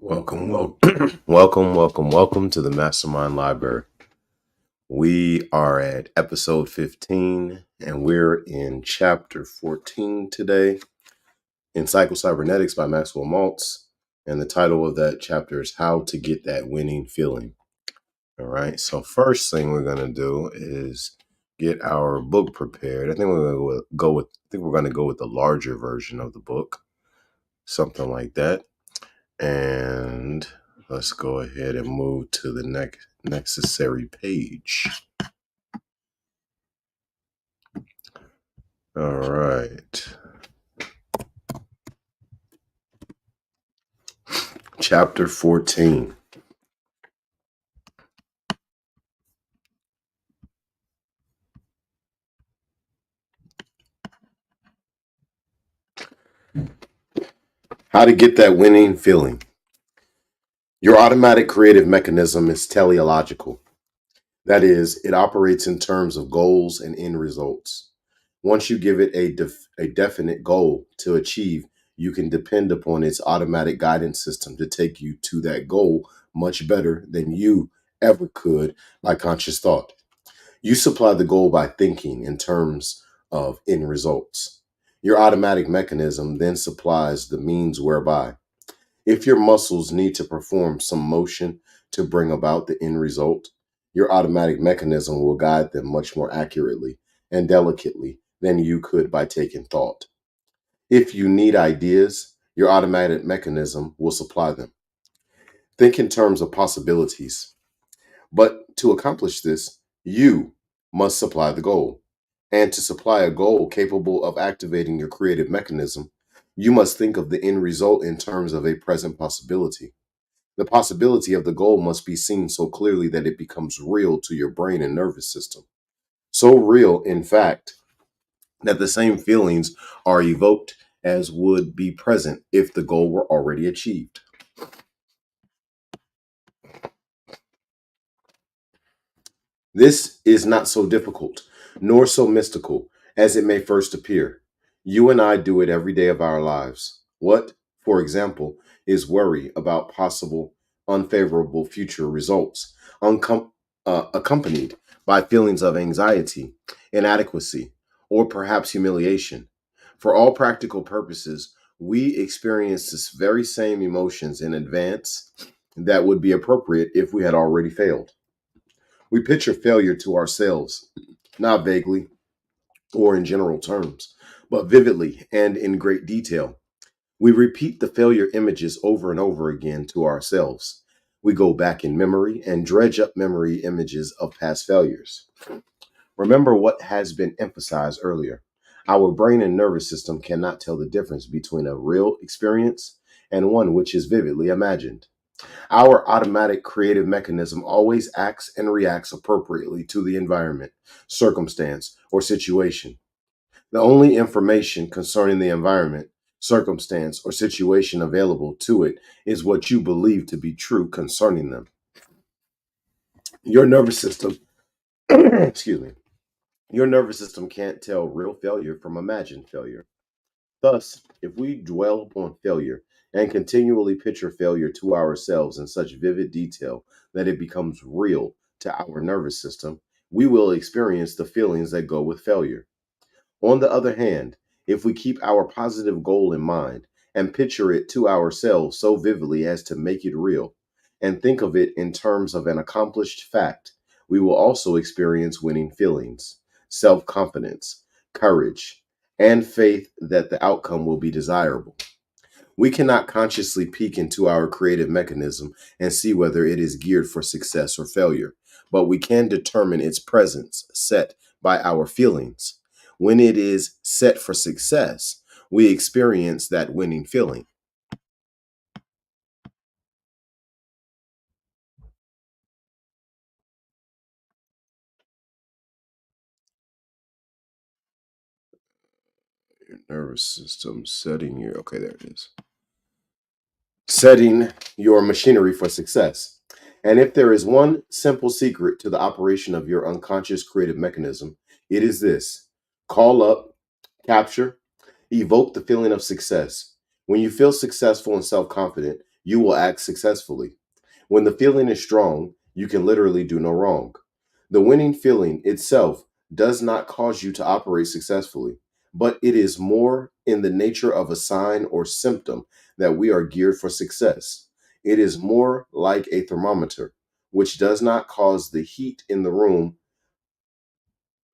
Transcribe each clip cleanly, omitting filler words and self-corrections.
Welcome to the MasterMind Library. We are at episode 15 and we're in chapter 14 today in Psycho Cybernetics by Maxwell Maltz. And the title of that chapter is How to Get That Winning Feeling. All right. So first thing we're going to do is get our book prepared. I think we're going to go with the larger version of the book, something like that. And let's go ahead and move to the next necessary page. All right. Chapter 14. How to get that winning feeling. Your automatic creative mechanism is teleological. That is, it operates in terms of goals and end results. Once you give it a definite goal to achieve, you can depend upon its automatic guidance system to take you to that goal much better than you ever could by conscious thought. You supply the goal by thinking in terms of end results. Your automatic mechanism then supplies the means whereby. If your muscles need to perform some motion to bring about the end result, your automatic mechanism will guide them much more accurately and delicately than you could by taking thought. If you need ideas, your automatic mechanism will supply them. Think in terms of possibilities. But to accomplish this, you must supply the goal. And to supply a goal capable of activating your creative mechanism, you must think of the end result in terms of a present possibility. The possibility of the goal must be seen so clearly that it becomes real to your brain and nervous system. So real, in fact, that the same feelings are evoked as would be present if the goal were already achieved. This is not so difficult, nor so mystical as it may first appear. You and I do it every day of our lives. What, for example, is worry about possible unfavorable future results, accompanied by feelings of anxiety, inadequacy, or perhaps humiliation? For all practical purposes, we experience this very same emotions in advance that would be appropriate if we had already failed. We picture failure to ourselves, not vaguely or in general terms, but vividly and in great detail. We repeat the failure images over and over again to ourselves. We go back in memory and dredge up memory images of past failures. Remember what has been emphasized earlier. Our brain and nervous system cannot tell the difference between a real experience and one which is vividly imagined. Our automatic creative mechanism always acts and reacts appropriately to the environment, circumstance, or situation. The only information concerning the environment, circumstance, or situation available to it is what you believe to be true concerning them. Your nervous system, excuse me, your nervous system can't tell real failure from imagined failure. Thus, if we dwell upon failure and continually picture failure to ourselves in such vivid detail that it becomes real to our nervous system, we will experience the feelings that go with failure. On the other hand, if we keep our positive goal in mind and picture it to ourselves so vividly as to make it real, and think of it in terms of an accomplished fact, we will also experience winning feelings, self confidence, courage, and faith that the outcome will be desirable. We cannot consciously peek into our creative mechanism and see whether it is geared for success or failure, but we can determine its presence set by our feelings. When it is set for success, we experience that winning feeling. Your nervous system setting your, okay, there it is. Setting your machinery for success. And if there is one simple secret to the operation of your unconscious creative mechanism, it is this: call up, capture, evoke the feeling of success. When you feel successful and self confident, you will act successfully. When the feeling is strong, you can literally do no wrong. The winning feeling itself does not cause you to operate successfully, but it is more in the nature of a sign or symptom that we are geared for success. It is more like a thermometer, which does not cause the heat in the room,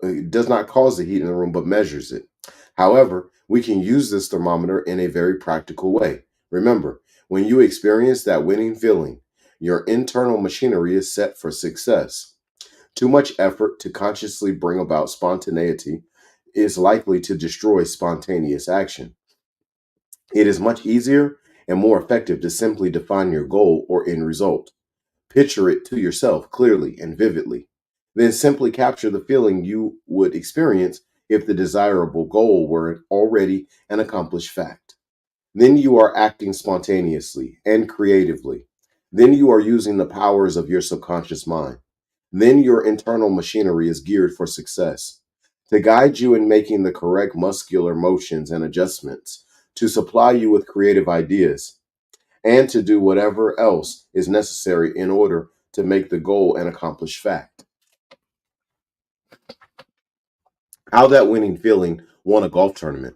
but measures it. However, we can use this thermometer in a very practical way. Remember, when you experience that winning feeling, your internal machinery is set for success. Too much effort to consciously bring about spontaneity is likely to destroy spontaneous action. It is much easier and more effective to simply define your goal or end result. Picture it to yourself clearly and vividly. Then simply capture the feeling you would experience if the desirable goal were already an accomplished fact. Then you are acting spontaneously and creatively. Then you are using the powers of your subconscious mind. Then your internal machinery is geared for success. To guide you in making the correct muscular motions and adjustments, to supply you with creative ideas, and to do whatever else is necessary in order to make the goal an accomplished fact. How that winning feeling won a golf tournament.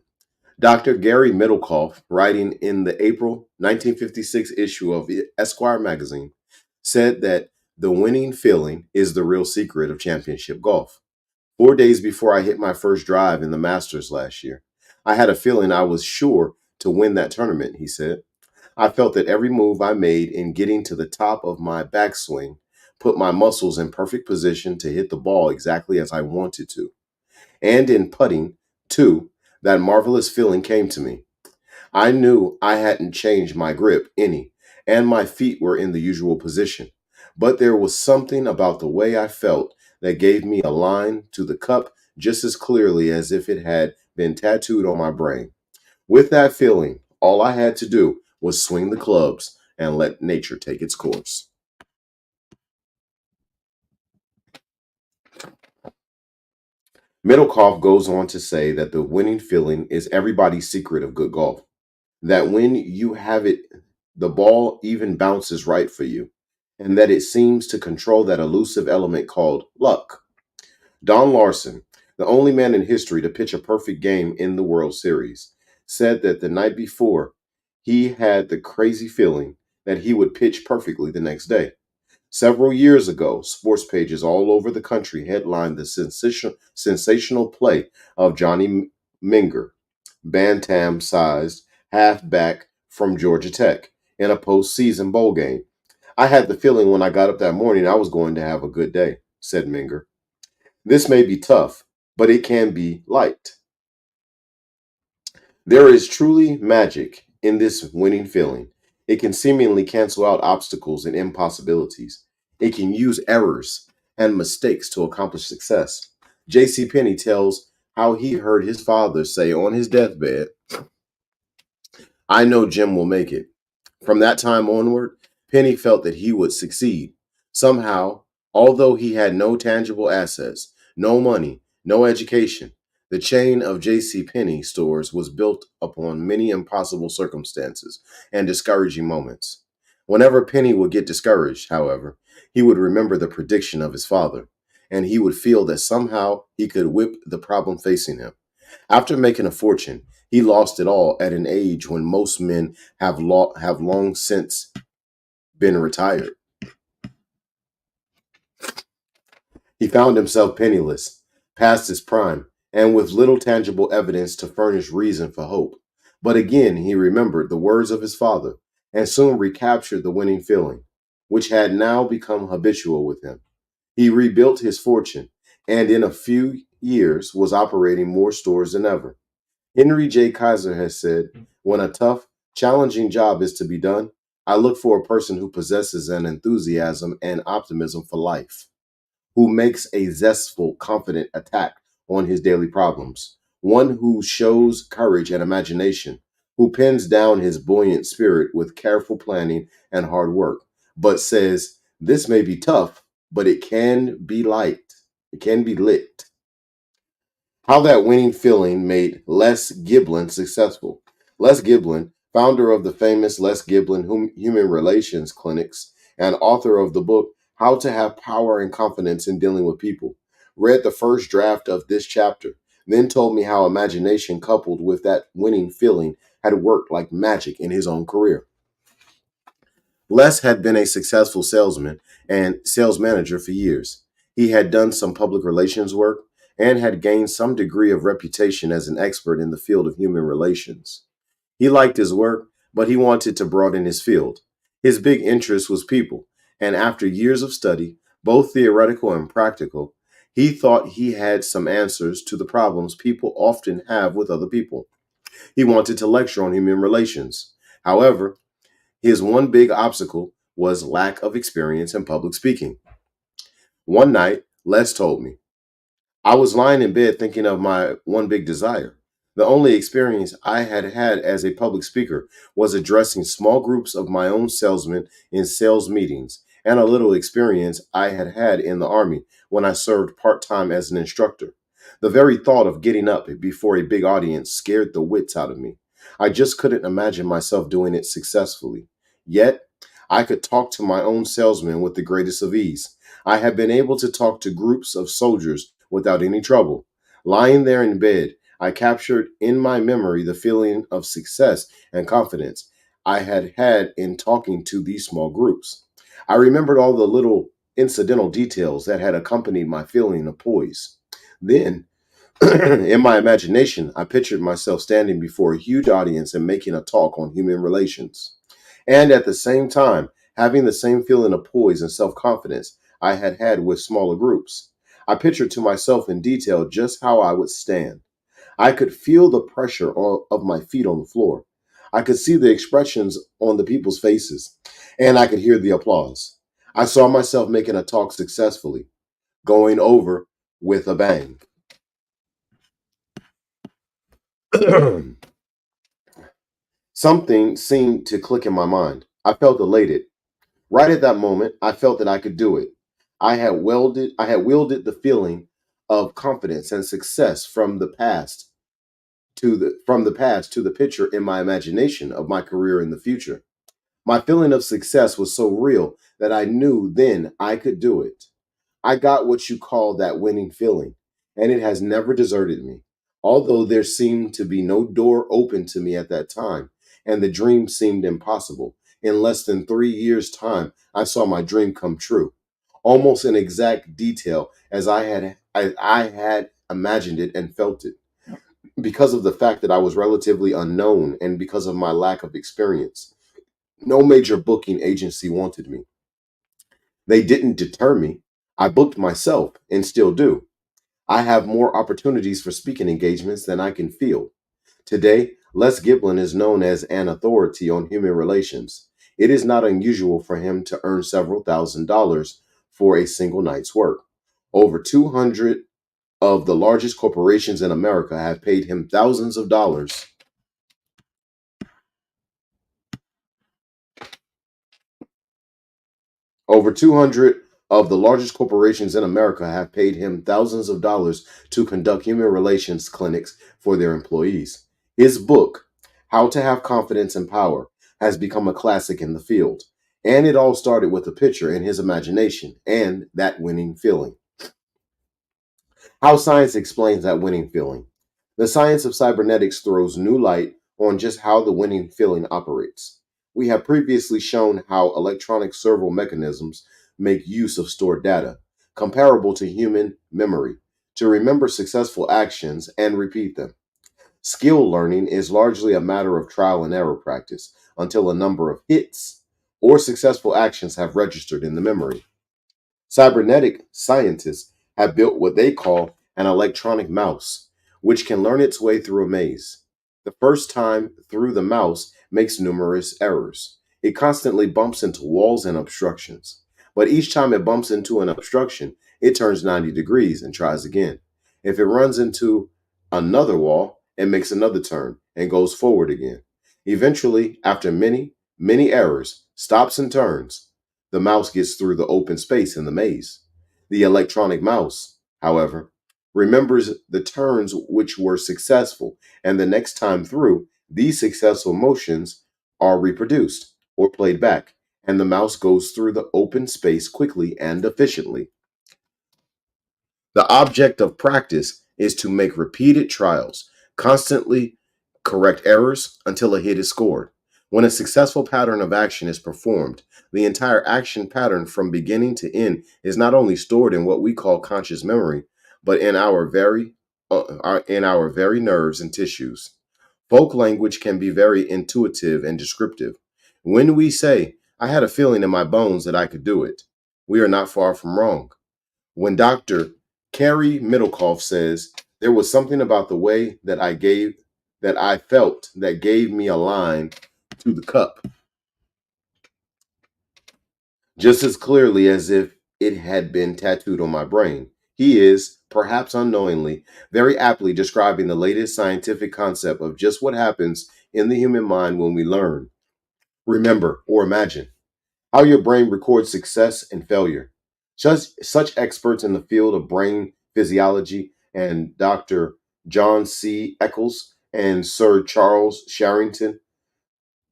Dr. Gary Middlecoff, writing in the April 1956 issue of Esquire magazine, said that the winning feeling is the real secret of championship golf. 4 days before I hit my first drive in the Masters last year, I had a feeling I was sure to win that tournament, he said. I felt that every move I made in getting to the top of my backswing put my muscles in perfect position to hit the ball exactly as I wanted to. And in putting, too, that marvelous feeling came to me. I knew I hadn't changed my grip any, and my feet were in the usual position. But there was something about the way I felt that gave me a line to the cup just as clearly as if it had been tattooed on my brain. With that feeling, all I had to do was swing the clubs and let nature take its course. Middlecoff goes on to say that the winning feeling is everybody's secret of good golf. That when you have it, the ball even bounces right for you, and that it seems to control that elusive element called luck. Don Larson, the only man in history to pitch a perfect game in the World Series, said that the night before, he had the crazy feeling that he would pitch perfectly the next day. Several years ago, sports pages all over the country headlined the sensational play of Johnny Minger, bantam sized halfback from Georgia Tech, in a postseason bowl game. I had the feeling when I got up that morning I was going to have a good day, said Minger. This may be tough, but it can be liked. There is truly magic in this winning feeling. It can seemingly cancel out obstacles and impossibilities. It can use errors and mistakes to accomplish success. J.C. Penney tells how he heard his father say on his deathbed, I know Jim will make it. From that time onward, Penny felt that he would succeed. Somehow, although he had no tangible assets, no money, no education, the chain of J.C. Penney stores was built upon many impossible circumstances and discouraging moments. Whenever Penny would get discouraged, however, he would remember the prediction of his father, and he would feel that somehow he could whip the problem facing him. After making a fortune, he lost it all at an age when most men have long since been retired. He found himself penniless, past his prime, and with little tangible evidence to furnish reason for hope. But again, he remembered the words of his father and soon recaptured the winning feeling, which had now become habitual with him. He rebuilt his fortune and in a few years was operating more stores than ever. Henry J. Kaiser has said, when a tough, challenging job is to be done, I look for a person who possesses an enthusiasm and optimism for life, who makes a zestful, confident attack on his daily problems, one who shows courage and imagination, who pins down his buoyant spirit with careful planning and hard work, but says, this may be tough, but it can be light. It can be lit. How that winning feeling made Les Giblin successful. Les Giblin founder of the famous Les Giblin Human Relations Clinics and author of the book How to Have Power and Confidence in Dealing with People, read the first draft of this chapter, then told me how imagination coupled with that winning feeling had worked like magic in his own career. Les had been a successful salesman and sales manager for years. He had done some public relations work and had gained some degree of reputation as an expert in the field of human relations. He liked his work, but he wanted to broaden his field. His big interest was people, and after years of study, both theoretical and practical, he thought he had some answers to the problems people often have with other people. He wanted to lecture on human relations. However, his one big obstacle was lack of experience in public speaking. One night, Les told me, I was lying in bed thinking of my one big desire. The only experience I had had as a public speaker was addressing small groups of my own salesmen in sales meetings, and a little experience I had had in the Army when I served part time as an instructor. The very thought of getting up before a big audience scared the wits out of me. I just couldn't imagine myself doing it successfully. Yet, I could talk to my own salesmen with the greatest of ease. I had been able to talk to groups of soldiers without any trouble. Lying there in bed, I captured in my memory the feeling of success and confidence I had had in talking to these small groups. I remembered all the little incidental details that had accompanied my feeling of poise. Then, in my imagination, I pictured myself standing before a huge audience and making a talk on human relations. And at the same time, having the same feeling of poise and self confidence I had had with smaller groups. I pictured to myself in detail just how I would stand. I could feel the pressure of my feet on the floor. I could see the expressions on the people's faces, and I could hear the applause. I saw myself making a talk successfully, going over with a bang. Something seemed to click in my mind. I felt elated. Right at that moment, I felt that I could do it. I had wielded the feeling of confidence and success from the past to the picture in my imagination of my career in the future. My feeling of success was so real that I knew then I could do it. I got what you call that winning feeling, and it has never deserted me. Although there seemed to be no door open to me at that time, and the dream seemed impossible, in less than 3 years' time, I saw my dream come true, almost in exact detail as I had imagined it and felt it. Because of the fact that I was relatively unknown and because of my lack of experience, no major booking agency wanted me. They didn't deter me. I booked myself and still do. I have more opportunities for speaking engagements than I can field. Today, Les Giblin is known as an authority on human relations. It is not unusual for him to earn several $1,000s for a single night's work. Over 200 of the largest corporations in America have paid him thousands of dollars. Over 200 of the largest corporations in America have paid him thousands of dollars to conduct human relations clinics for their employees. His book, How to Have Confidence and Power, has become a classic in the field. And it all started with a picture in his imagination and that winning feeling. How science explains that winning feeling. The science of cybernetics throws new light on just how the winning feeling operates. We have previously shown how electronic servo mechanisms make use of stored data, comparable to human memory, to remember successful actions and repeat them. Skill learning is largely a matter of trial and error practice until a number of hits or successful actions have registered in the memory. Cybernetic scientists have built what they call an electronic mouse, which can learn its way through a maze. The first time through, the mouse makes numerous errors. It constantly bumps into walls and obstructions. But each time it bumps into an obstruction, it turns 90 degrees and tries again. If it runs into another wall, it makes another turn and goes forward again. Eventually, after many, many errors, stops and turns, the mouse gets through the open space in the maze. The electronic mouse, however, remembers the turns which were successful, and the next time through, These successful motions are reproduced or played back, and the mouse goes through the open space quickly and efficiently. The object of practice is to make repeated trials, constantly correct errors until a hit is scored. When a successful pattern of action is performed, the entire action pattern from beginning to end is not only stored in what we call conscious memory, but in our very nerves and tissues. Folk language can be very intuitive and descriptive. When we say, "I had a feeling in my bones that I could do it," we are not far from wrong. When Dr. Carrie Middlecoff says, "There was something about the way that I felt that gave me a line to the cup, just as clearly as if it had been tattooed on my brain." He is, perhaps unknowingly, very aptly describing the latest scientific concept of just what happens in the human mind when we learn, remember, or imagine. How your brain records success and failure. Such experts in the field of brain physiology and Dr. John C. Eccles and Sir Charles Sharrington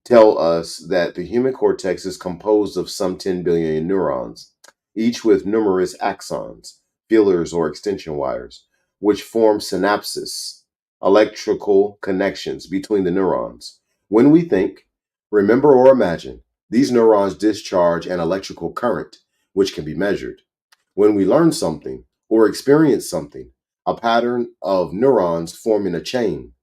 tell us that the human cortex is composed of some 10 billion neurons, each with numerous axons, feelers, or extension wires, which form synapses, electrical connections between the neurons. When we think, remember, or imagine, these neurons discharge an electrical current, which can be measured. When we learn something or experience something, a pattern of neurons forming a chain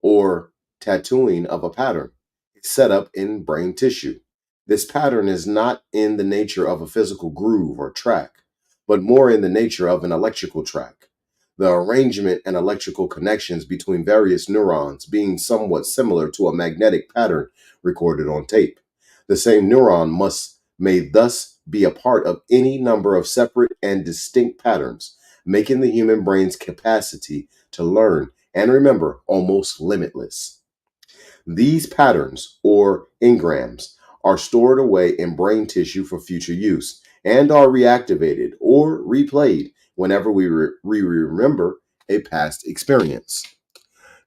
or tattooing of a pattern is set up in brain tissue. This pattern is not in the nature of a physical groove or track, but more in the nature of an electrical track. The arrangement and electrical connections between various neurons being somewhat similar to a magnetic pattern recorded on tape. The same neuron may thus be a part of any number of separate and distinct patterns, making the human brain's capacity to learn and remember almost limitless. These patterns, or engrams, are stored away in brain tissue for future use and are reactivated or replayed whenever we remember a past experience.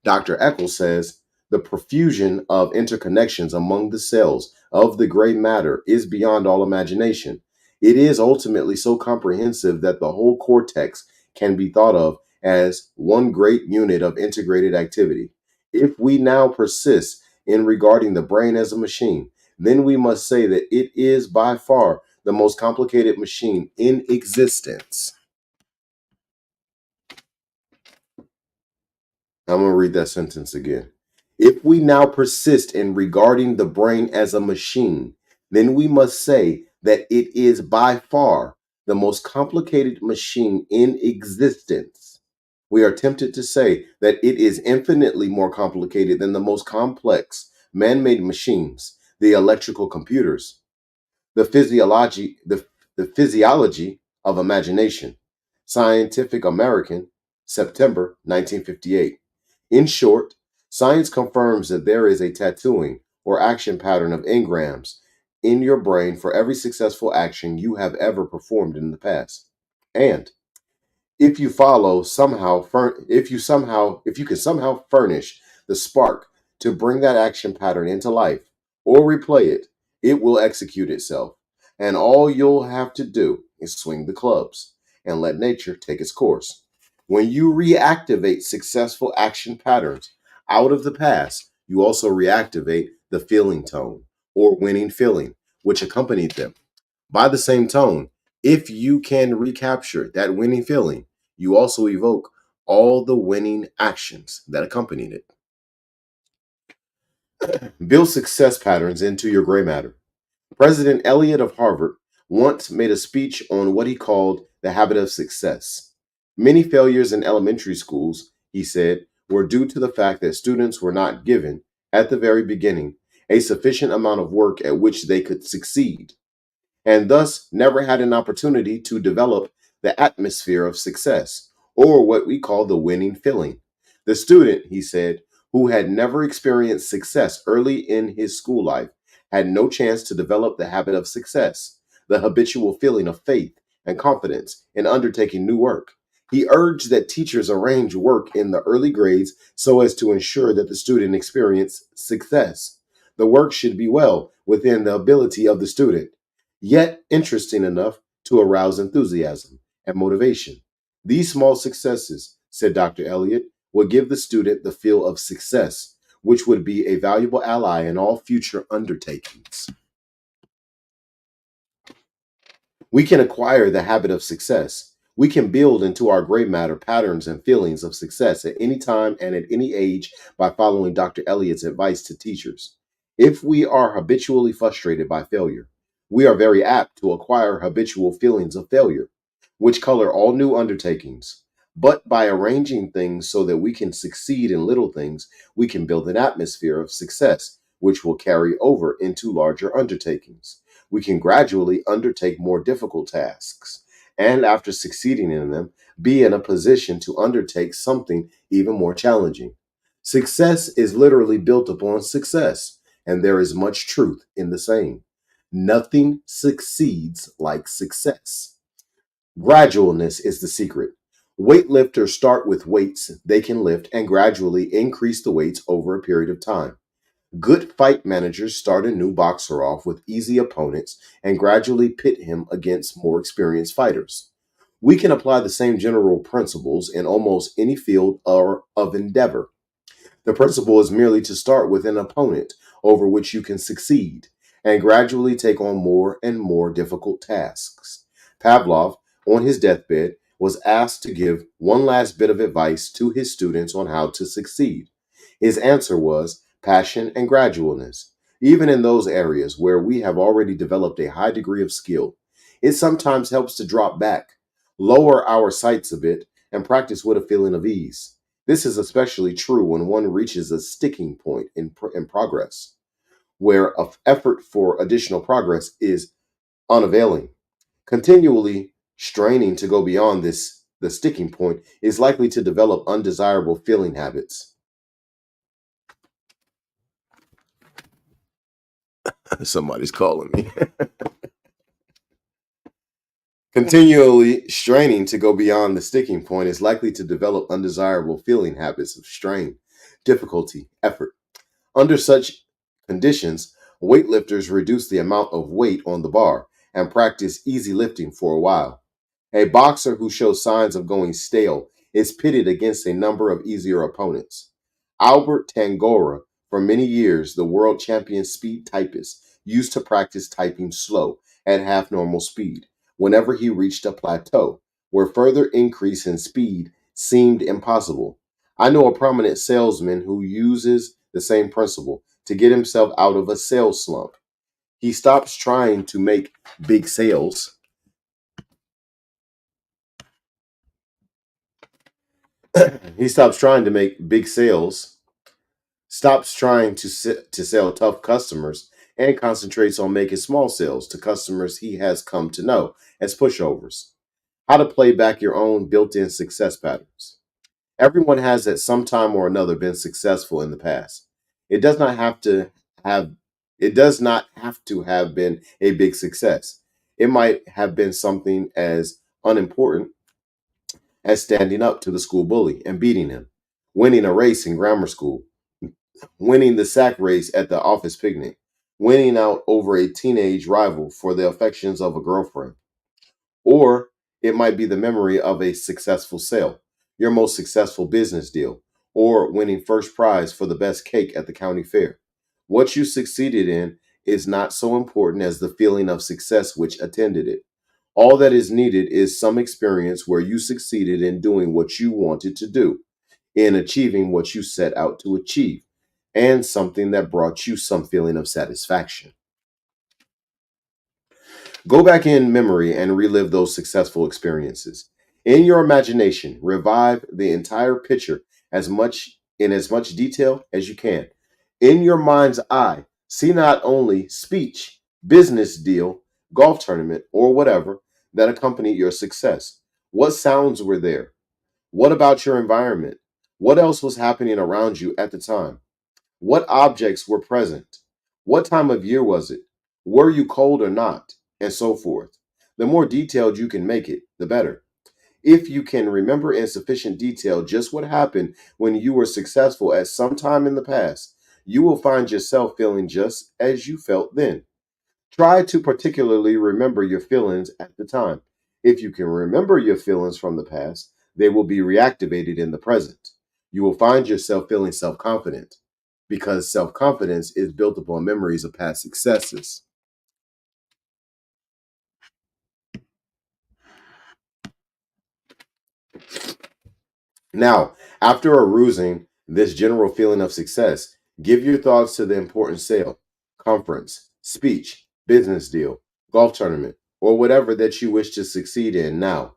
Dr. Eccles says the profusion of interconnections among the cells of the gray matter is beyond all imagination. It is ultimately so comprehensive that the whole cortex can be thought of as one great unit of integrated activity. If we now persist in regarding the brain as a machine, then we must say that it is by far the most complicated machine in existence. I'm going to read that sentence again. If we now persist in regarding the brain as a machine, then we must say that it is by far the most complicated machine in existence. We are tempted to say that it is infinitely more complicated than the most complex man made machines, the electrical computers. The physiology, the physiology of imagination. Scientific American, September 1958. In short, science confirms that there is a tattooing or action pattern of engrams in your brain for every successful action you have ever performed in the past. And if you follow somehow if you can somehow furnish the spark to bring that action pattern into life or replay it, it will execute itself, and all you'll have to do is swing the clubs and let nature take its course. When you reactivate successful action patterns out of the past, you also reactivate the feeling tone or winning feeling which accompanied them. By the same tone, if you can recapture that winning feeling, you also evoke all the winning actions that accompanied it. Build success patterns into your gray matter. President Eliot of Harvard once made a speech on what he called the habit of success. Many failures in elementary schools, he said, were due to the fact that students were not given, at the very beginning, a sufficient amount of work at which they could succeed, and thus never had an opportunity to develop the atmosphere of success, or what we call the winning feeling. The student, he said, who had never experienced success early in his school life had no chance to develop the habit of success, the habitual feeling of faith and confidence in undertaking new work. He urged that teachers arrange work in the early grades so as to ensure that the student experience success. The work should be well within the ability of the student, yet interesting enough to arouse enthusiasm and motivation. These small successes, said Dr. Elliott, will give the student the feel of success, which would be a valuable ally in all future undertakings. We can acquire the habit of success. We can build into our gray matter patterns and feelings of success at any time and at any age by following Dr. Elliott's advice to teachers. If we are habitually frustrated by failure, we are very apt to acquire habitual feelings of failure, which color all new undertakings. But by arranging things so that we can succeed in little things, we can build an atmosphere of success, which will carry over into larger undertakings. We can gradually undertake more difficult tasks, and after succeeding in them, be in a position to undertake something even more challenging. Success is literally built upon success, and there is much truth in the saying. Nothing succeeds like success. Gradualness is the secret. Weightlifters start with weights they can lift and gradually increase the weights over a period of time. Good fight managers start a new boxer off with easy opponents and gradually pit him against more experienced fighters. We can apply the same general principles in almost any field or of endeavor. The principle is merely to start with an opponent over which you can succeed and gradually take on more and more difficult tasks. Pavlov, on his deathbed, was asked to give one last bit of advice to his students on how to succeed. His answer was passion and gradualness. Even in those areas where we have already developed a high degree of skill, it sometimes helps to drop back, lower our sights a bit, and practice with a feeling of ease. This is especially true when one reaches a sticking point in progress, where effort for additional progress is unavailing. Continually straining to go beyond the sticking point is likely to develop undesirable feeling habits. Somebody's calling me. Continually straining to go beyond the sticking point is likely to develop undesirable feeling habits of strain, difficulty, effort. Under such conditions, weightlifters reduce the amount of weight on the bar and practice easy lifting for a while. A boxer who shows signs of going stale is pitted against a number of easier opponents. Albert Tangora, for many years the world champion speed typist, used to practice typing slow at half normal speed whenever he reached a plateau where further increase in speed seemed impossible. I know a prominent salesman who uses the same principle to get himself out of a sales slump. He stops trying to make big sales. He stops trying to make big sales, stops trying to sell tough customers, and concentrates on making small sales to customers he has come to know as pushovers. How to play back your own built in success patterns. Everyone has at some time or another been successful in the past. It does not have to have it does not have to have been a big success. It might have been something as unimportant as standing up to the school bully and beating him, winning a race in grammar school, winning the sack race at the office picnic, winning out over a teenage rival for the affections of a girlfriend. Or it might be the memory of a successful sale, your most successful business deal, or winning first prize for the best cake at the county fair. What you succeeded in is not so important as the feeling of success which attended it. All that is needed is some experience where you succeeded in doing what you wanted to do, in achieving what you set out to achieve, and something that brought you some feeling of satisfaction. Go back in memory and relive those successful experiences. In your imagination, revive the entire picture as much detail as you can. In your mind's eye, see not only speech, business deal, golf tournament, or whatever that accompanied your success. What sounds were there? What about your environment? What else was happening around you at the time? What objects were present? What time of year was it? Were you cold or not? And so forth. The more detailed you can make it, the better. If you can remember in sufficient detail just what happened when you were successful at some time in the past, you will find yourself feeling just as you felt then. Try to particularly remember your feelings at the time. If you can remember your feelings from the past, they will be reactivated in the present. You will find yourself feeling self confident because self confidence is built upon memories of past successes. Now, after arousing this general feeling of success, give your thoughts to the important sale, conference, speech, business deal, golf tournament, or whatever that you wish to succeed in now.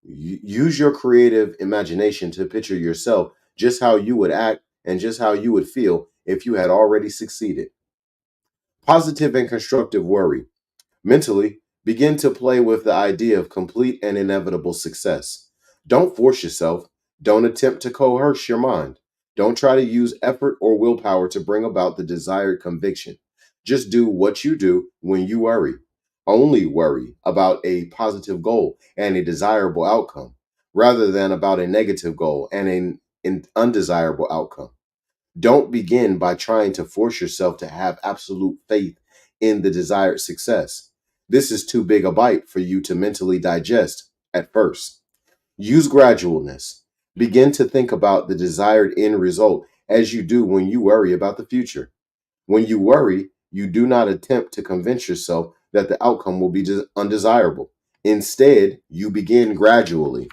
Use your creative imagination to picture yourself just how you would act and just how you would feel if you had already succeeded. Positive and constructive worry. Mentally, begin to play with the idea of complete and inevitable success. Don't force yourself. Don't attempt to coerce your mind. Don't try to use effort or willpower to bring about the desired conviction. Just do what you do when you worry. Only worry about a positive goal and a desirable outcome rather than about a negative goal and an undesirable outcome. Don't begin by trying to force yourself to have absolute faith in the desired success. This is too big a bite for you to mentally digest at first. Use gradualness. Begin to think about the desired end result as you do when you worry about the future. When you worry, you do not attempt to convince yourself that the outcome will be undesirable. Instead, you begin gradually.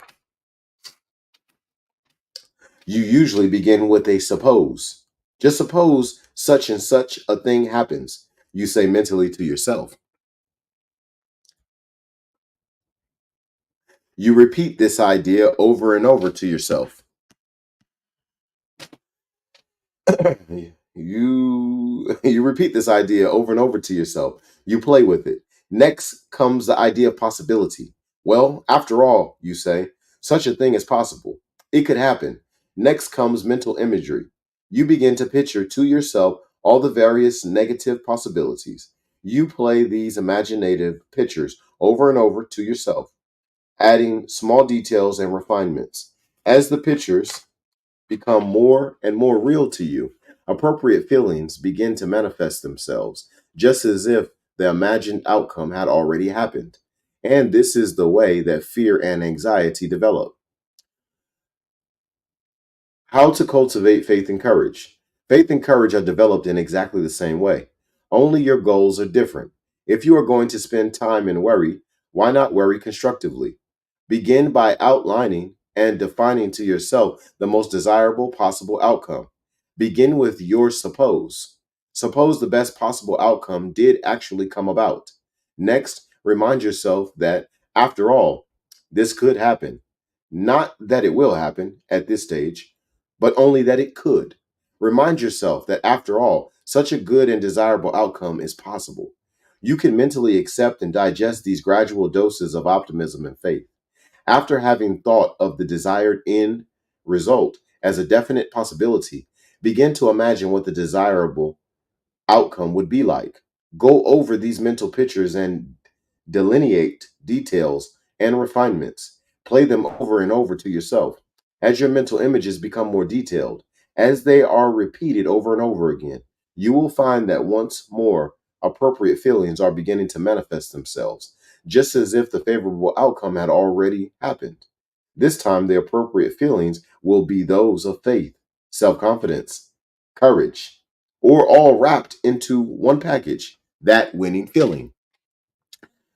You usually begin with a suppose. Just suppose such and such a thing happens, you say mentally to yourself. You repeat this idea over and over to yourself. You repeat this idea over and over to yourself. You play with it. Next comes the idea of possibility. Well, after all, you say, such a thing is possible. It could happen. Next comes mental imagery. You begin to picture to yourself all the various negative possibilities. You play these imaginative pictures over and over to yourself, adding small details and refinements. As the pictures become more and more real to you, appropriate feelings begin to manifest themselves, just as if the imagined outcome had already happened. And this is the way that fear and anxiety develop. How to cultivate faith and courage. Faith and courage are developed in exactly the same way. Only your goals are different. If you are going to spend time in worry, why not worry constructively? Begin by outlining and defining to yourself the most desirable possible outcome. Begin with your suppose. Suppose the best possible outcome did actually come about. Next, remind yourself that, after all, this could happen. Not that it will happen at this stage, but only that it could. Remind yourself that, after all, such a good and desirable outcome is possible. You can mentally accept and digest these gradual doses of optimism and faith. After having thought of the desired end result as a definite possibility, begin to imagine what the desirable outcome would be like. Go over these mental pictures and delineate details and refinements. Play them over and over to yourself. As your mental images become more detailed, as they are repeated over and over again, you will find that once more appropriate feelings are beginning to manifest themselves, just as if the favorable outcome had already happened. This time, the appropriate feelings will be those of faith, self confidence, courage, or all wrapped into one package, that winning feeling.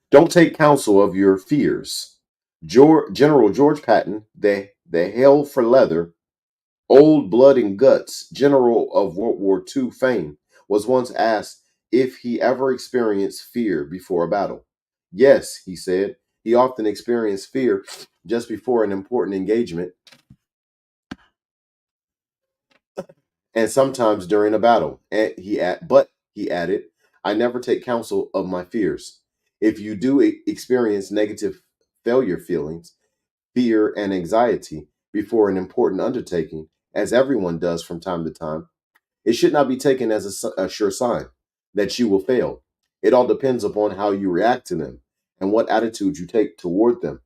Don't take counsel of your fears. General George Patton, the Hell for Leather, old blood and guts general of World War II fame, was once asked if he ever experienced fear before a battle. Yes, he said, he often experienced fear just before an important engagement and sometimes during a battle. But he added, I never take counsel of my fears. If you do experience negative failure feelings, fear, and anxiety before an important undertaking, as everyone does from time to time, it should not be taken as a sure sign that you will fail. It all depends upon how you react to them and what attitude you take toward them.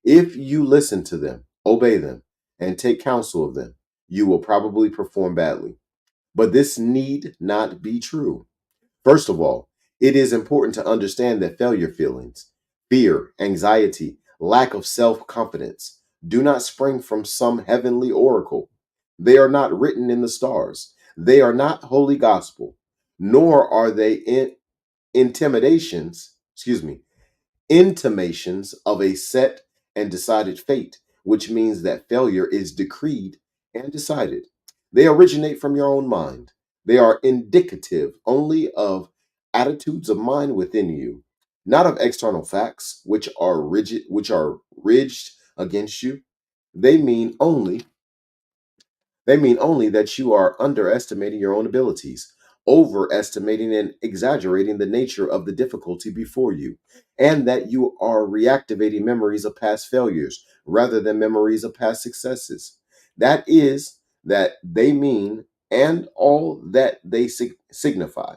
If you listen to them, obey them, and take counsel of them, you will probably perform badly. But this need not be true. First of all, it is important to understand that failure feelings, fear, anxiety, lack of self confidence, do not spring from some heavenly oracle. They are not written in the stars. They are not holy gospel, nor are they intimidations, excuse me, intimations of a set and decided fate, which means that failure is decreed and decided. They originate from your own mind. They are indicative only of attitudes of mind within you, not of external facts which are ridged against you. They mean only they mean only that you are underestimating your own abilities, overestimating and exaggerating the nature of the difficulty before you, and that you are reactivating memories of past failures rather than memories of past successes. That is, that they mean and all that they signify.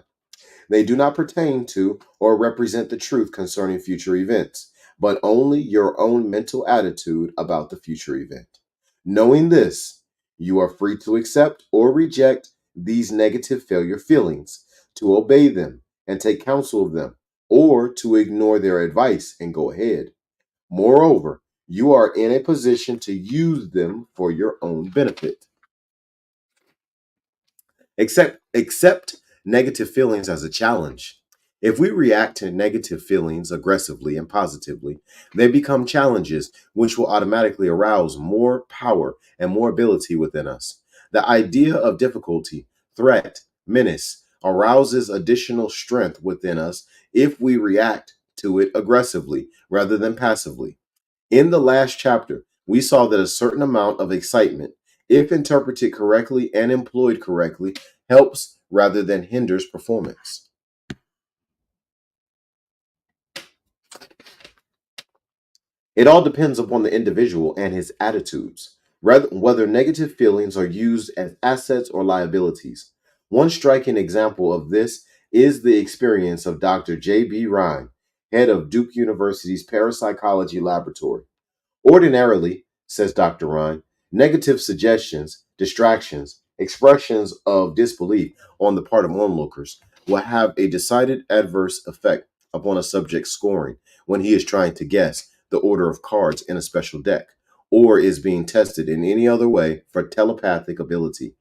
They do not pertain to or represent the truth concerning future events, but only your own mental attitude about the future event. Knowing this, you are free to accept or reject these negative failure feelings, to obey them and take counsel of them, or to ignore their advice and go ahead. Moreover, you are in a position to use them for your own benefit. Accept negative feelings as a challenge. If we react to negative feelings aggressively and positively, they become challenges which will automatically arouse more power and more ability within us. The idea of difficulty, threat, menace arouses additional strength within us if we react to it aggressively rather than passively. In the last chapter, we saw that a certain amount of excitement, if interpreted correctly and employed correctly, helps rather than hinders performance. It all depends upon the individual and his attitudes, rather whether negative feelings are used as assets or liabilities. One striking example of this is the experience of Dr. J.B. Ryan, head of Duke University's parapsychology laboratory. Ordinarily, says Dr. Ryan, negative suggestions, distractions, expressions of disbelief on the part of onlookers will have a decided adverse effect upon a subject's scoring when he is trying to guess the order of cards in a special deck or is being tested in any other way for telepathic ability.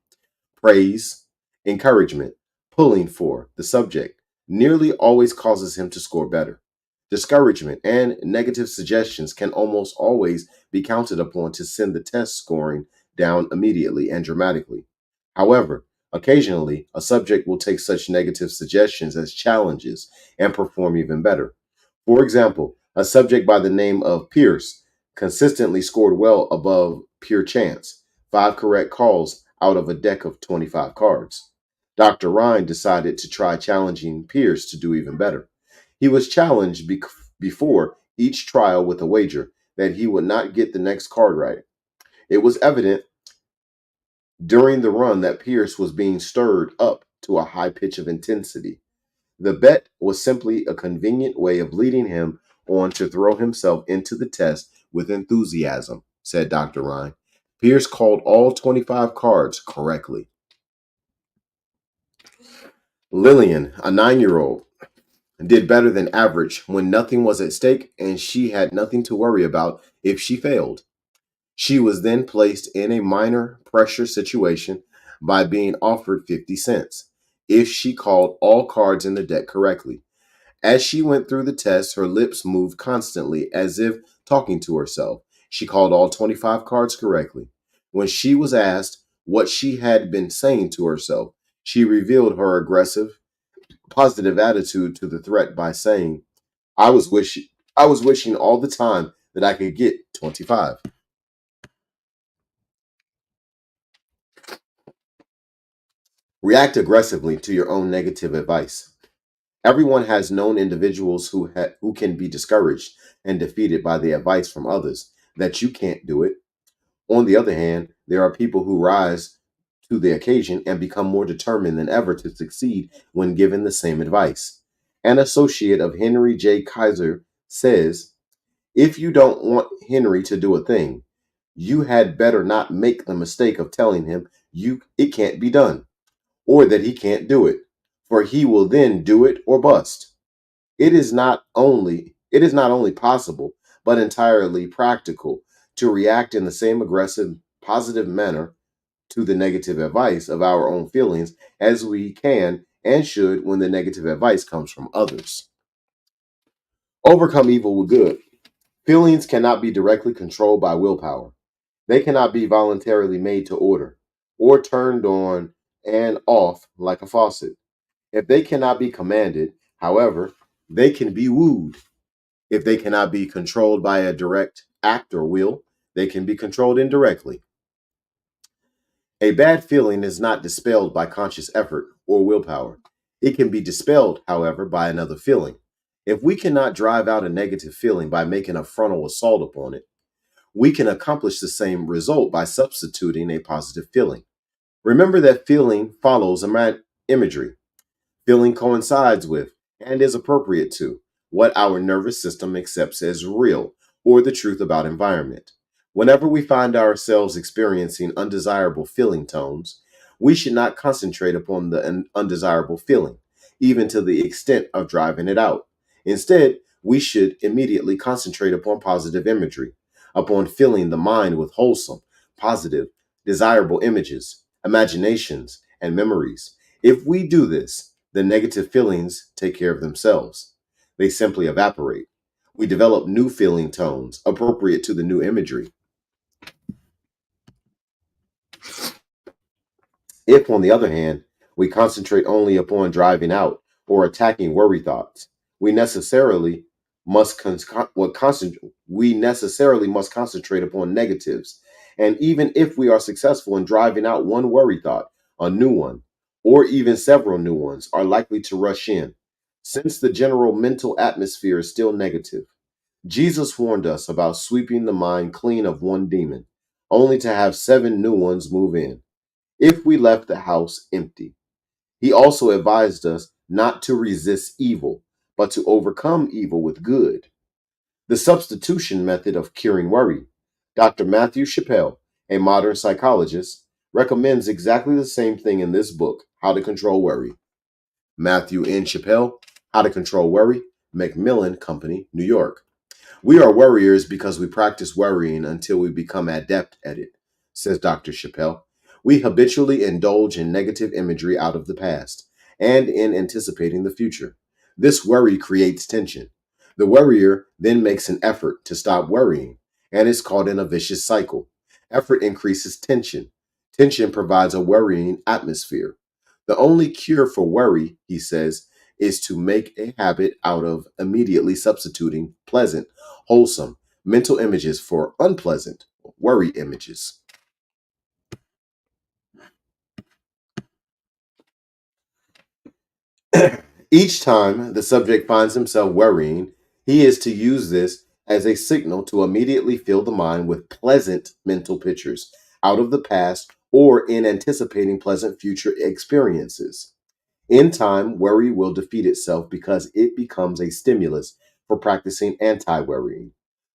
Praise, encouragement, pulling for the subject nearly always causes him to score better. Discouragement and negative suggestions can almost always be counted upon to send the test scoring down immediately and dramatically. However, occasionally, a subject will take such negative suggestions as challenges and perform even better. For example, a subject by the name of Pierce consistently scored well above pure chance, five correct calls out of a deck of 25 cards. Dr. Ryan decided to try challenging Pierce to do even better. He was challenged before each trial with a wager that he would not get the next card right. It was evident during the run that Pierce was being stirred up to a high pitch of intensity. The bet was simply a convenient way of leading him on to throw himself into the test with enthusiasm, said Dr. Ryan. Pierce called all 25 cards correctly. Lillian, a 9-year-old, did better than average when nothing was at stake and she had nothing to worry about if she failed. She was then placed in a minor pressure situation by being offered 50 cents if she called all cards in the deck correctly. As she went through the test, her lips moved constantly as if talking to herself. She called all 25 cards correctly. When she was asked what she had been saying to herself, she revealed her aggressive, positive attitude to the threat by saying, I was wishing I was wishing all the time that I could get 25. React aggressively to your own negative advice. Everyone has known individuals who can be discouraged and defeated by the advice from others that you can't do it. On the other hand, there are people who rise to the occasion and become more determined than ever to succeed when given the same advice. An associate of Henry J. Kaiser says, If you don't want Henry to do a thing, you had better not make the mistake of telling him it can't be done, or that he can't do it, for he will then do it or bust. It is not only possible, but entirely practical to react in the same aggressive, positive manner to the negative advice of our own feelings as we can and should when the negative advice comes from others. Overcome evil with good. Feelings cannot be directly controlled by willpower. They cannot be voluntarily made to order or turned on and off like a faucet. If they cannot be commanded, however, they can be wooed. If they cannot be controlled by a direct act or will, they can be controlled indirectly. A bad feeling is not dispelled by conscious effort or willpower. It can be dispelled, however, by another feeling. If we cannot drive out a negative feeling by making a frontal assault upon it, we can accomplish the same result by substituting a positive feeling. Remember that feeling follows imagery. Feeling coincides with and is appropriate to what our nervous system accepts as real or the truth about environment. Whenever we find ourselves experiencing undesirable feeling tones, we should not concentrate upon the undesirable feeling, even to the extent of driving it out. Instead, we should immediately concentrate upon positive imagery, upon filling the mind with wholesome, positive, desirable images, imaginations, and memories. If we do this, the negative feelings take care of themselves. They simply evaporate. We develop new feeling tones appropriate to the new imagery. If, on the other hand, we concentrate only upon driving out or attacking worry thoughts, we necessarily must we necessarily must concentrate upon negatives. And even if we are successful in driving out one worry thought, a new one, or even several new ones are likely to rush in, since the general mental atmosphere is still negative. Jesus warned us about sweeping the mind clean of one demon, only to have seven new ones move in if we left the house empty. He also advised us not to resist evil, but to overcome evil with good. The substitution method of curing worry. Dr. Matthew Chappell, a modern psychologist, recommends exactly the same thing in this book, How to Control Worry. Matthew N. Chappell, How to Control Worry, Macmillan Company, New York. We are worriers because we practice worrying until we become adept at it, says Dr. Chappelle. We habitually indulge in negative imagery out of the past and in anticipating the future. This worry creates tension. The worrier then makes an effort to stop worrying and is caught in a vicious cycle. Effort increases tension. Tension provides a worrying atmosphere. The only cure for worry, he says, is to make a habit out of immediately substituting pleasant, wholesome mental images for unpleasant worry images. Each time the subject finds himself worrying, he is to use this as a signal to immediately fill the mind with pleasant mental pictures out of the past or in anticipating pleasant future experiences. In time, worry will defeat itself because it becomes a stimulus for practicing anti worrying.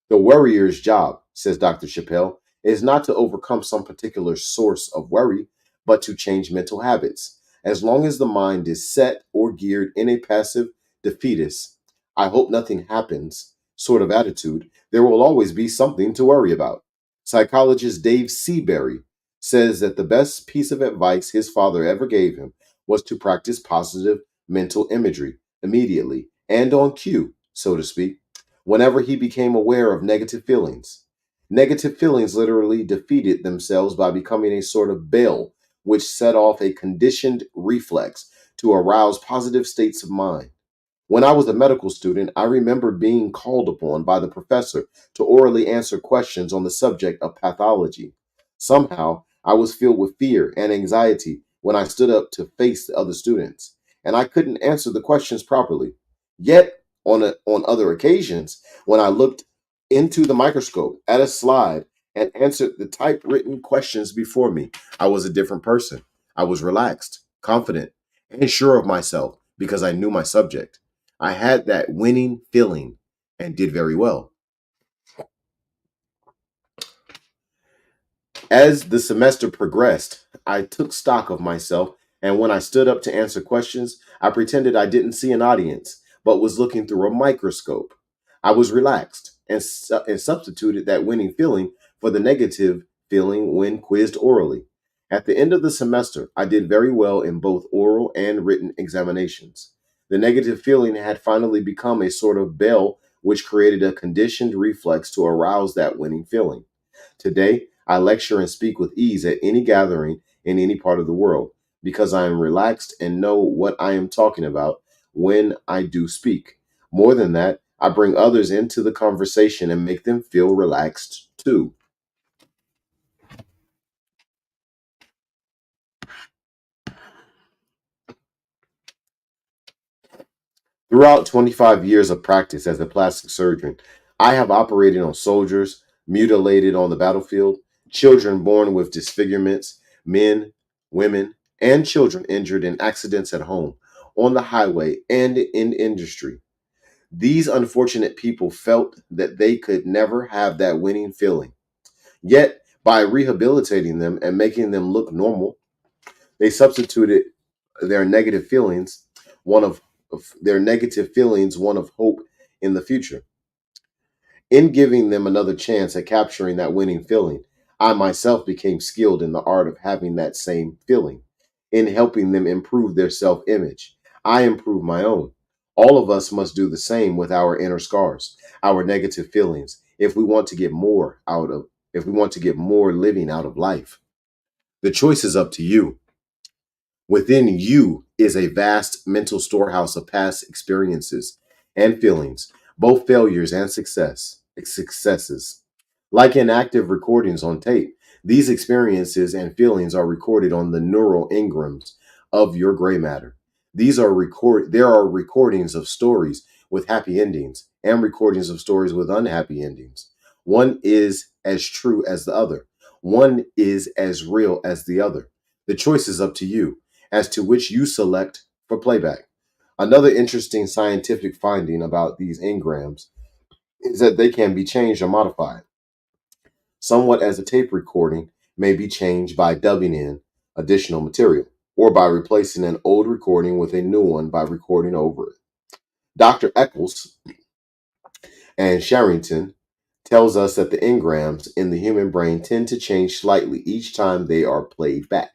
The worrier's job, says Dr. Chappelle, is not to overcome some particular source of worry, but to change mental habits. As long as the mind is set or geared in a passive, defeatist, I hope nothing happens sort of attitude, there will always be something to worry about. Psychologist Dave Seabury says that the best piece of advice his father ever gave him was to practice positive mental imagery immediately and on cue, so to speak, whenever he became aware of negative feelings. Negative feelings literally defeated themselves by becoming a sort of bell which set off a conditioned reflex to arouse positive states of mind. When I was a medical student, I remember being called upon by the professor to orally answer questions on the subject of pathology. Somehow, I was filled with fear and anxiety when I stood up to face the other students, and I couldn't answer the questions properly. Yet, on other occasions, when I looked into the microscope at a slide and answered the typewritten questions before me, I was a different person. I was relaxed, confident, and sure of myself because I knew my subject. I had that winning feeling and did very well. As the semester progressed, I took stock of myself, and when I stood up to answer questions, I pretended I didn't see an audience, but was looking through a microscope. I was relaxed and substituted that winning feeling for the negative feeling when quizzed orally. At the end of the semester, I did very well in both oral and written examinations. The negative feeling had finally become a sort of bell which created a conditioned reflex to arouse that winning feeling. Today, I lecture and speak with ease at any gathering in any part of the world because I am relaxed and know what I am talking about when I do speak. More than that, I bring others into the conversation and make them feel relaxed too. Throughout 25 years of practice as a plastic surgeon, I have operated on soldiers mutilated on the battlefield, children born with disfigurements, men, women, and children injured in accidents at home, on the highway, and in industry. These unfortunate people felt that they could never have that winning feeling. Yet, by rehabilitating them and making them look normal, they substituted their negative feelings, one of their negative feelings, one of hope in the future. In giving them another chance at capturing that winning feeling, I myself became skilled in the art of having that same feeling. In helping them improve their self image, I improve my own. All of us must do the same with our inner scars, our negative feelings, if we want to get more out of if we want to get more living out of life. The choice is up to you. Within you is a vast mental storehouse of past experiences and feelings, both failures and successes. Like inactive recordings on tape, these experiences and feelings are recorded on the neural engrams of your gray matter. There are recordings of stories with happy endings and recordings of stories with unhappy endings. One is as true as the other. One is as real as the other. The choice is up to you as to which you select for playback. Another interesting scientific finding about these engrams is that they can be changed or modified, somewhat as a tape recording may be changed by dubbing in additional material or by replacing an old recording with a new one by recording over it. Dr. Eccles and Sharrington tells us that the engrams in the human brain tend to change slightly each time they are played back.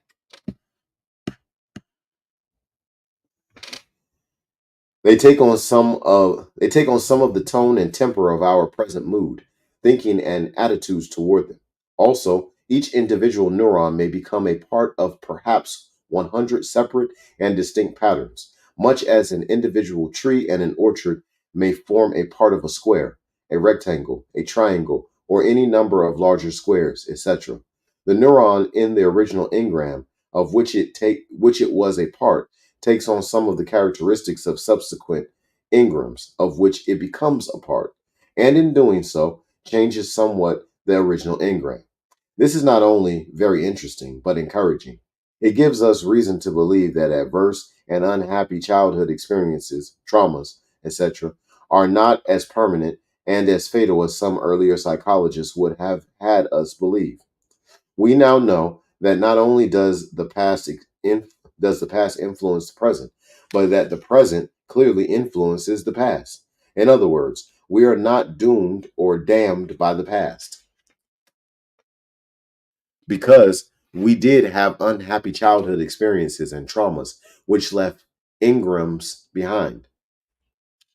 They take on some of the tone and temper of our present mood, thinking and attitudes toward them. Also, each individual neuron may become a part of perhaps 100 separate and distinct patterns, much as an individual tree and an orchard may form a part of a square, a rectangle, a triangle, or any number of larger squares, etc. The neuron in the original engram of which it was a part takes on some of the characteristics of subsequent engrams of which it becomes a part, and in doing so, changes somewhat the original engram. This is not only very interesting, but encouraging. It gives us reason to believe that adverse and unhappy childhood experiences, traumas, etc., are not as permanent and as fatal as some earlier psychologists would have had us believe. We now know that not only does the past influence the present, but that the present clearly influences the past. In other words, we are not doomed or damned by the past because we did have unhappy childhood experiences and traumas which left engrams behind.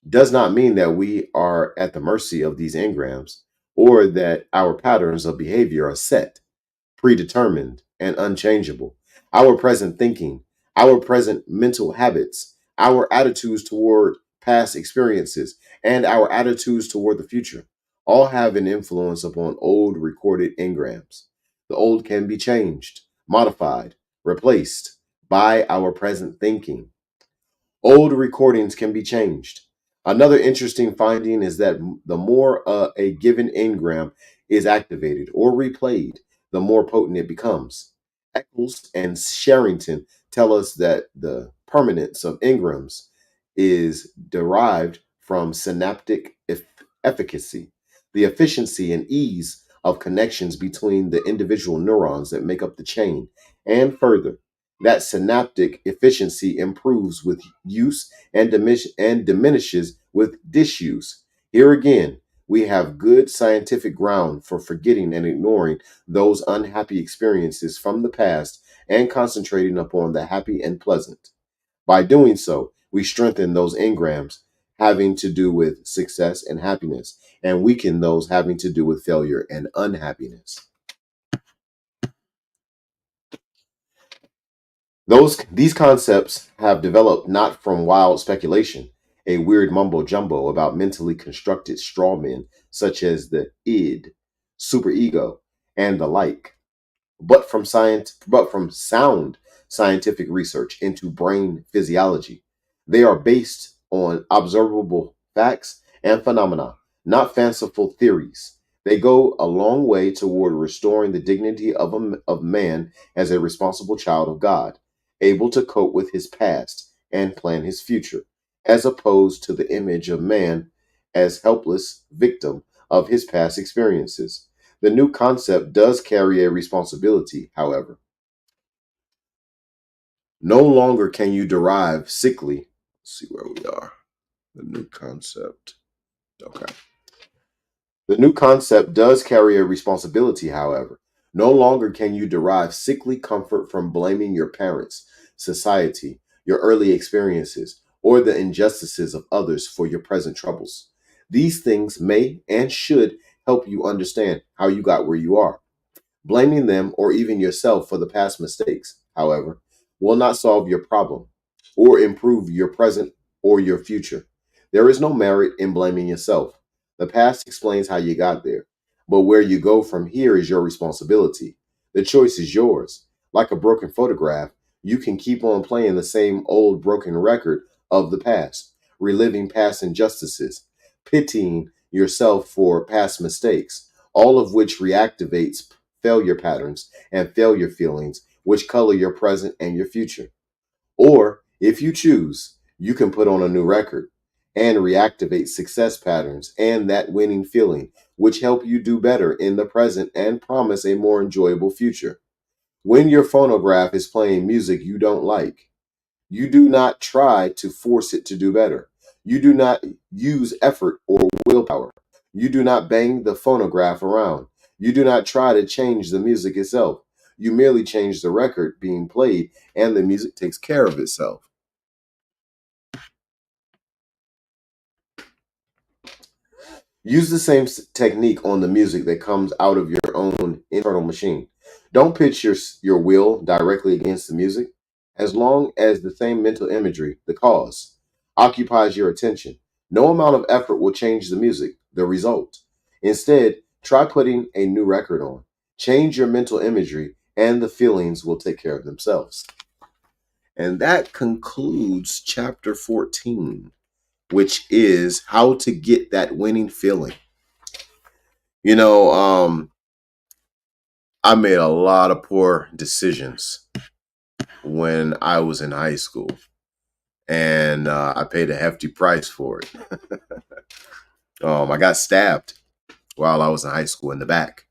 Does not mean that we are at the mercy of these engrams or that our patterns of behavior are set, predetermined, and unchangeable. Our present thinking, our present mental habits, our attitudes toward past experiences, and our attitudes toward the future all have an influence upon old recorded engrams. The old can be changed, modified, replaced by our present thinking. Old recordings can be changed. Another interesting finding is that the more a given engram is activated or replayed, the more potent it becomes. Eccles and Sharrington tell us that the permanence of engrams is derived from synaptic efficacy, the efficiency and ease of connections between the individual neurons that make up the chain. And further, that synaptic efficiency improves with use and, diminishes with disuse. Here again, we have good scientific ground for forgetting and ignoring those unhappy experiences from the past and concentrating upon the happy and pleasant. By doing so, we strengthen those engrams having to do with success and happiness, and weaken those having to do with failure and unhappiness. These concepts have developed not from wild speculation, a weird mumbo jumbo about mentally constructed straw men such as the id, superego, and the like, but from sound scientific research into brain physiology. They are based on observable facts and phenomena, not fanciful theories. They go a long way toward restoring the dignity of man as a responsible child of God, able to cope with his past and plan his future, as opposed to the image of man as helpless victim of his past experiences. The new concept does carry a responsibility, however. No longer can you derive sickly. Let's see where we are. The new concept. Okay. The new concept does carry a responsibility, however. No longer can you derive sickly comfort from blaming your parents, society, your early experiences, or the injustices of others for your present troubles. These things may and should help you understand how you got where you are. Blaming them or even yourself for the past mistakes, however, will not solve your problem or improve your present or your future. There is no merit in blaming yourself. The past explains how you got there, but where you go from here is your responsibility. The choice is yours. Like a broken photograph, you can keep on playing the same old broken record of the past, reliving past injustices, pitying yourself for past mistakes, all of which reactivates failure patterns and failure feelings, which color your present and your future. Or, if you choose, you can put on a new record and reactivate success patterns and that winning feeling, which help you do better in the present and promise a more enjoyable future. When your phonograph is playing music you don't like, you do not try to force it to do better. You do not use effort or willpower. You do not bang the phonograph around. You do not try to change the music itself. You merely change the record being played, and the music takes care of itself. Use the same technique on the music that comes out of your own internal machine. Don't pitch your will directly against the music. As long as the same mental imagery, the cause, occupies your attention, no amount of effort will change the music, the result. Instead, try putting a new record on. Change your mental imagery, and the feelings will take care of themselves. And that concludes chapter 14, which is how to get that winning feeling. You know, I made a lot of poor decisions when I was in high school, and I paid a hefty price for it. I got stabbed while I was in high school in the back,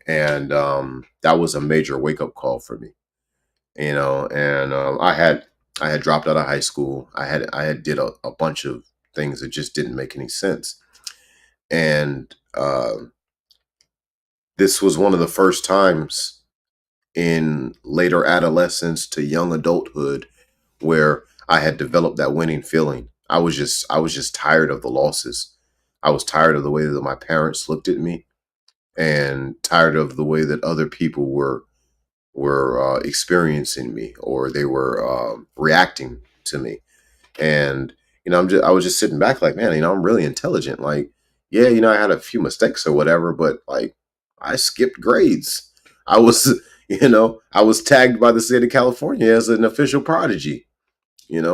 and that was a major wake up call for me. And I had dropped out of high school. I had did a bunch of things that just didn't make any sense, and this was one of the first times in later adolescence to young adulthood where I had developed that winning feeling. I was just tired of the losses. I was tired of the way that my parents looked at me, and tired of the way that other people were experiencing me, or they were reacting to me. And I was just sitting back like, man, I'm really intelligent. Like, yeah, I had a few mistakes or whatever, but like, I skipped grades. I was, I was tagged by the state of California as an official prodigy.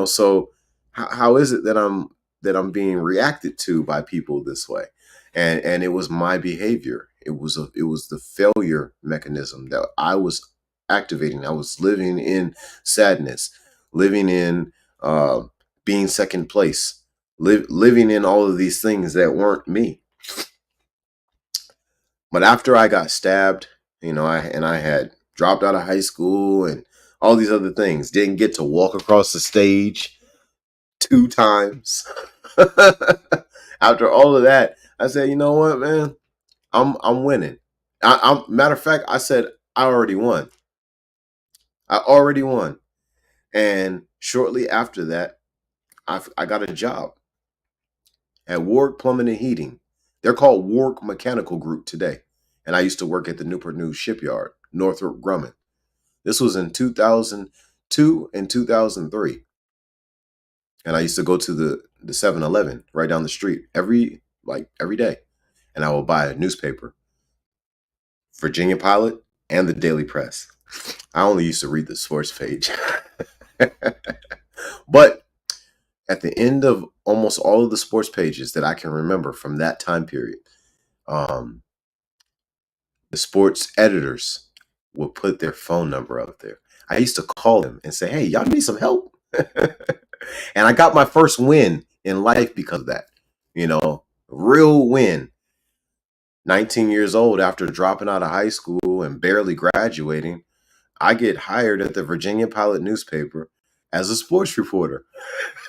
So how is it that I'm being reacted to by people this way? And it was my behavior. It was the failure mechanism that I was activating. I was living in sadness, living in uh, being second place, living in all of these things that weren't me. But after I got stabbed, I had dropped out of high school and all these other things, didn't get to walk across the stage 2 times. After all of that, I said, you know what, man, I'm winning. I'm matter of fact, I said I already won. I already won. And shortly after that, I got a job at Warwick Plumbing and Heating. They're called Warwick Mechanical Group today. And I used to work at the Newport News Shipyard, Northrop Grumman. This was in 2002 and 2003. And I used to go to the 7-Eleven right down the street every day. And I would buy a newspaper, Virginia Pilot, and the Daily Press. I only used to read the sports page. But at the end of almost all of the sports pages that I can remember from that time period, the sports editors would put their phone number up there. I used to call them and say, hey, y'all need some help? And I got my first win in life because of that. Real win. 19 years old, after dropping out of high school and barely graduating, I get hired at the Virginia Pilot newspaper as a sports reporter.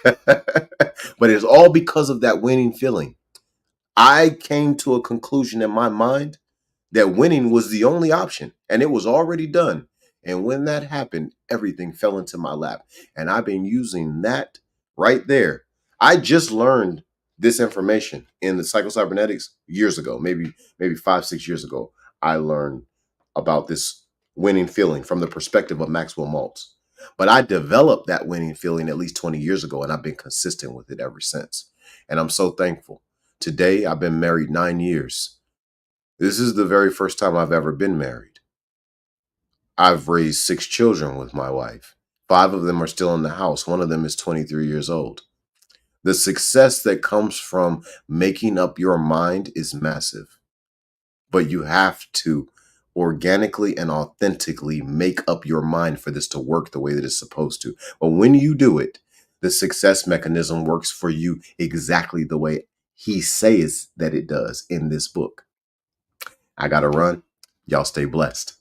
But it's all because of that winning feeling. I came to a conclusion in my mind that winning was the only option, and it was already done. And when that happened, everything fell into my lap. And I've been using that right there. I just learned this information in the Psycho Cybernetics years ago, maybe 5-6 years ago. I learned about this winning feeling from the perspective of Maxwell Maltz. But I developed that winning feeling at least 20 years ago, and I've been consistent with it ever since. And I'm so thankful. Today, I've been married 9 years. This is the very first time I've ever been married. I've raised 6 children with my wife. 5 of them are still in the house. One of them is 23 years old. The success that comes from making up your mind is massive. But you have to organically and authentically make up your mind for this to work the way that it's supposed to. But when you do it, the success mechanism works for you exactly the way he says that it does in this book. I got to run. Y'all stay blessed.